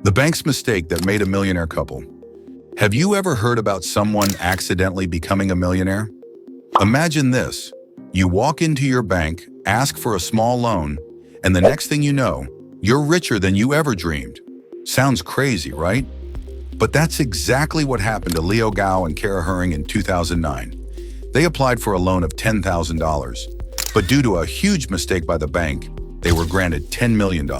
The bank's mistake that made a millionaire couple. Have you ever heard about someone accidentally becoming a millionaire? Imagine this. You walk into your bank, ask for a small loan, and the next thing you know, you're richer than you ever dreamed. Sounds crazy, right? But that's exactly what happened to Leo Gao and Kara Herring in 2009. They applied for a loan of $10,000, but due to a huge mistake by the bank, they were granted $10 million.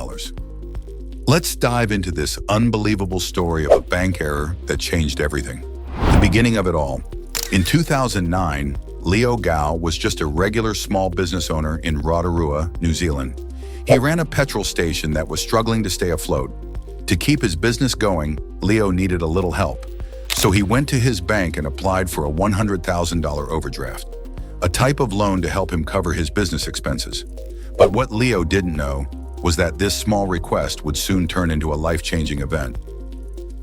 Let's dive into this unbelievable story of a bank error that changed everything. The beginning of it all. In 2009, Leo Gao was just a regular small business owner in Rotorua, New Zealand. He ran a petrol station that was struggling to stay afloat. To keep his business going, Leo needed a little help. So he went to his bank and applied for a $100,000 overdraft, a type of loan to help him cover his business expenses. But what Leo didn't know was that this small request would soon turn into a life-changing event.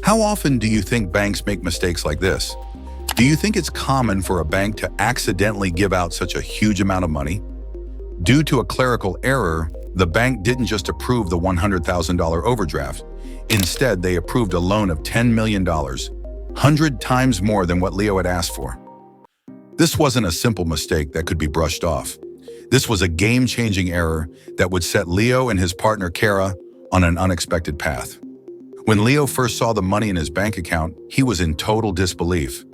How often do you think banks make mistakes like this? Do you think it's common for a bank to accidentally give out such a huge amount of money? Due to a clerical error, the bank didn't just approve the $100,000 overdraft. Instead, they approved a loan of $10 million, 100 times more than what Leo had asked for. This wasn't a simple mistake that could be brushed off. This was a game-changing error that would set Leo and his partner Kara on an unexpected path. When Leo first saw the money in his bank account, he was in total disbelief.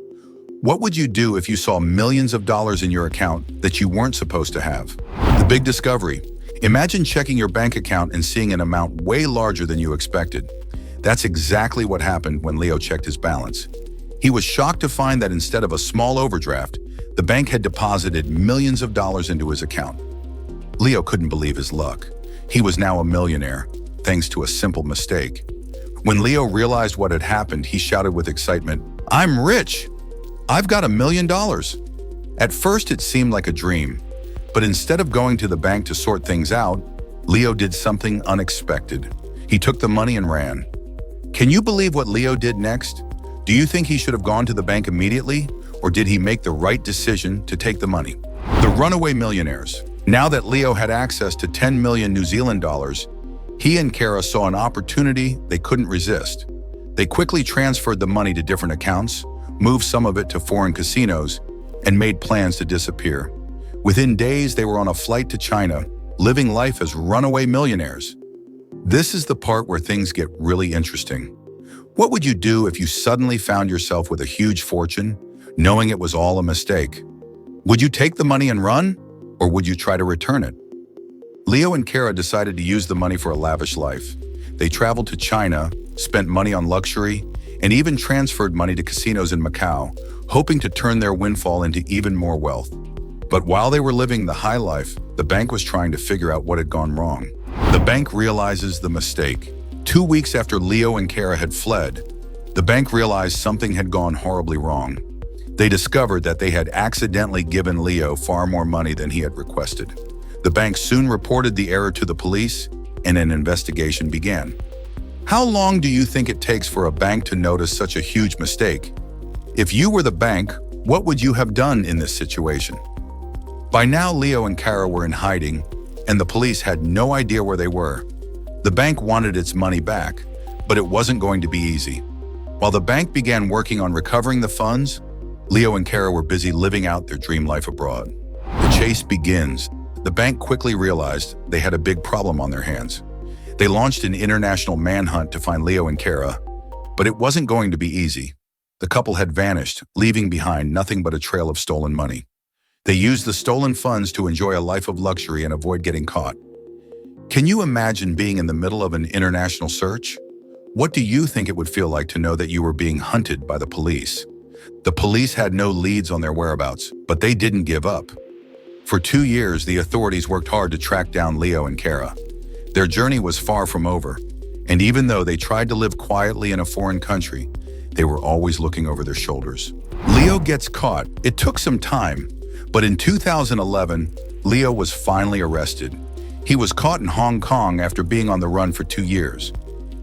What would you do if you saw millions of dollars in your account that you weren't supposed to have? The big discovery. Imagine checking your bank account and seeing an amount way larger than you expected. That's exactly what happened when Leo checked his balance. He was shocked to find that instead of a small overdraft, the bank had deposited millions of dollars into his account. Leo couldn't believe his luck. He was now a millionaire, thanks to a simple mistake. When Leo realized what had happened, he shouted with excitement, "I'm rich! I've got $1 million!" At first, it seemed like a dream, but instead of going to the bank to sort things out, Leo did something unexpected. He took the money and ran. Can you believe what Leo did next? Do you think he should have gone to the bank immediately, or did he make the right decision to take the money? The runaway millionaires. Now that Leo had access to 10 million New Zealand dollars, he and Kara saw an opportunity they couldn't resist. They quickly transferred the money to different accounts, moved some of it to foreign casinos, and made plans to disappear. Within days, they were on a flight to China, living life as runaway millionaires. This is the part where things get really interesting. What would you do if you suddenly found yourself with a huge fortune, knowing it was all a mistake? Would you take the money and run, or would you try to return it? Leo and Kara decided to use the money for a lavish life. They traveled to China, spent money on luxury, and even transferred money to casinos in Macau, hoping to turn their windfall into even more wealth. But while they were living the high life, the bank was trying to figure out what had gone wrong. The bank realizes the mistake. 2 weeks after Leo and Kara had fled, the bank realized something had gone horribly wrong. They discovered that they had accidentally given Leo far more money than he had requested. The bank soon reported the error to the police, and an investigation began. How long do you think it takes for a bank to notice such a huge mistake? If you were the bank, what would you have done in this situation? By now, Leo and Kara were in hiding, and the police had no idea where they were. The bank wanted its money back, but it wasn't going to be easy. While the bank began working on recovering the funds, Leo and Kara were busy living out their dream life abroad. The chase begins. The bank quickly realized they had a big problem on their hands. They launched an international manhunt to find Leo and Kara, but it wasn't going to be easy. The couple had vanished, leaving behind nothing but a trail of stolen money. They used the stolen funds to enjoy a life of luxury and avoid getting caught. Can you imagine being in the middle of an international search? What do you think it would feel like to know that you were being hunted by the police? The police had no leads on their whereabouts, but they didn't give up. For 2 years, the authorities worked hard to track down Leo and Kara. Their journey was far from over, and even though they tried to live quietly in a foreign country, they were always looking over their shoulders. Leo gets caught. It took some time, but in 2011, Leo was finally arrested. He was caught in Hong Kong after being on the run for 2 years.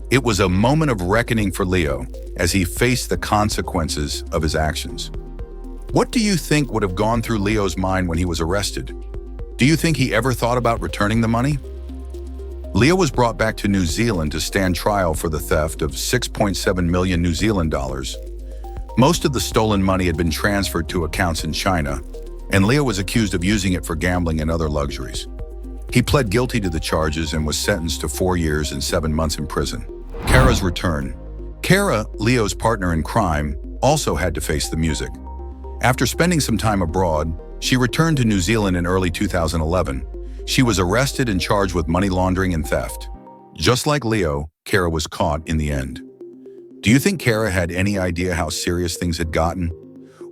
It was a moment of reckoning for Leo as he faced the consequences of his actions. What do you think would have gone through Leo's mind when he was arrested? Do you think he ever thought about returning the money? Leo was brought back to New Zealand to stand trial for the theft of 6.7 million New Zealand dollars. Most of the stolen money had been transferred to accounts in China, and Leo was accused of using it for gambling and other luxuries. He pled guilty to the charges and was sentenced to 4 years and 7 months in prison. Kara's return. Kara, Leo's partner in crime, also had to face the music. After spending some time abroad, she returned to New Zealand in early 2011. She was arrested and charged with money laundering and theft. Just like Leo, Kara was caught in the end. Do you think Kara had any idea how serious things had gotten?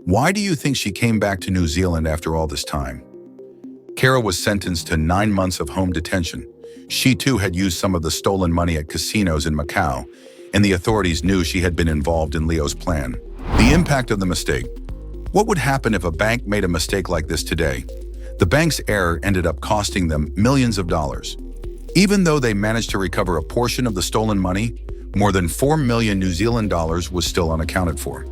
Why do you think she came back to New Zealand after all this time? Kara was sentenced to 9 months of home detention. She too had used some of the stolen money at casinos in Macau, and the authorities knew she had been involved in Leo's plan. The impact of the mistake. What would happen if a bank made a mistake like this today? The bank's error ended up costing them millions of dollars. Even though they managed to recover a portion of the stolen money, more than 4 million New Zealand dollars was still unaccounted for.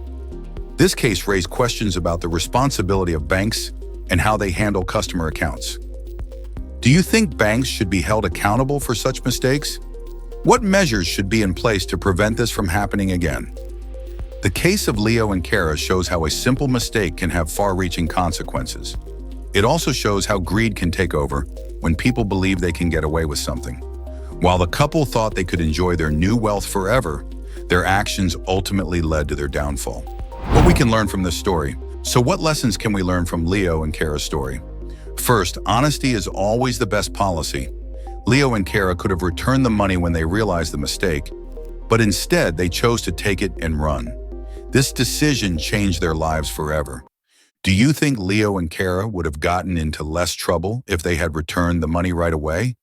This case raised questions about the responsibility of banks and how they handle customer accounts. Do you think banks should be held accountable for such mistakes? What measures should be in place to prevent this from happening again? The case of Leo and Kara shows how a simple mistake can have far-reaching consequences. It also shows how greed can take over when people believe they can get away with something. While the couple thought they could enjoy their new wealth forever, their actions ultimately led to their downfall. What we can learn from this story. So what lessons can we learn from Leo and Kara's story? First, honesty is always the best policy. Leo and Kara could have returned the money when they realized the mistake, but instead they chose to take it and run. This decision changed their lives forever. Do you think Leo and Kara would have gotten into less trouble if they had returned the money right away?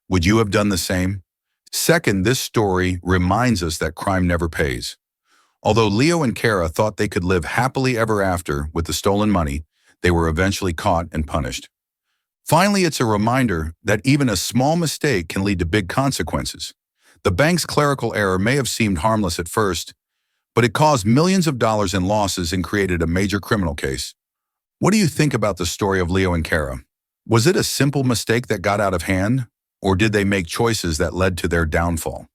Would you have done the same? Second, this story reminds us that crime never pays. Although Leo and Kara thought they could live happily ever after with the stolen money, they were eventually caught and punished. Finally, it's a reminder that even a small mistake can lead to big consequences. The bank's clerical error may have seemed harmless at first, but it caused millions of dollars in losses and created a major criminal case. What do you think about the story of Leo and Kara? Was it a simple mistake that got out of hand, or did they make choices that led to their downfall?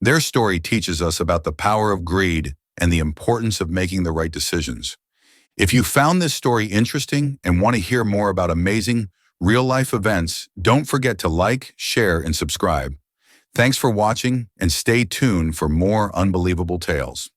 Their story teaches us about the power of greed and the importance of making the right decisions. If you found this story interesting and want to hear more about amazing, real-life events, don't forget to like, share, and subscribe. Thanks for watching, and stay tuned for more unbelievable tales.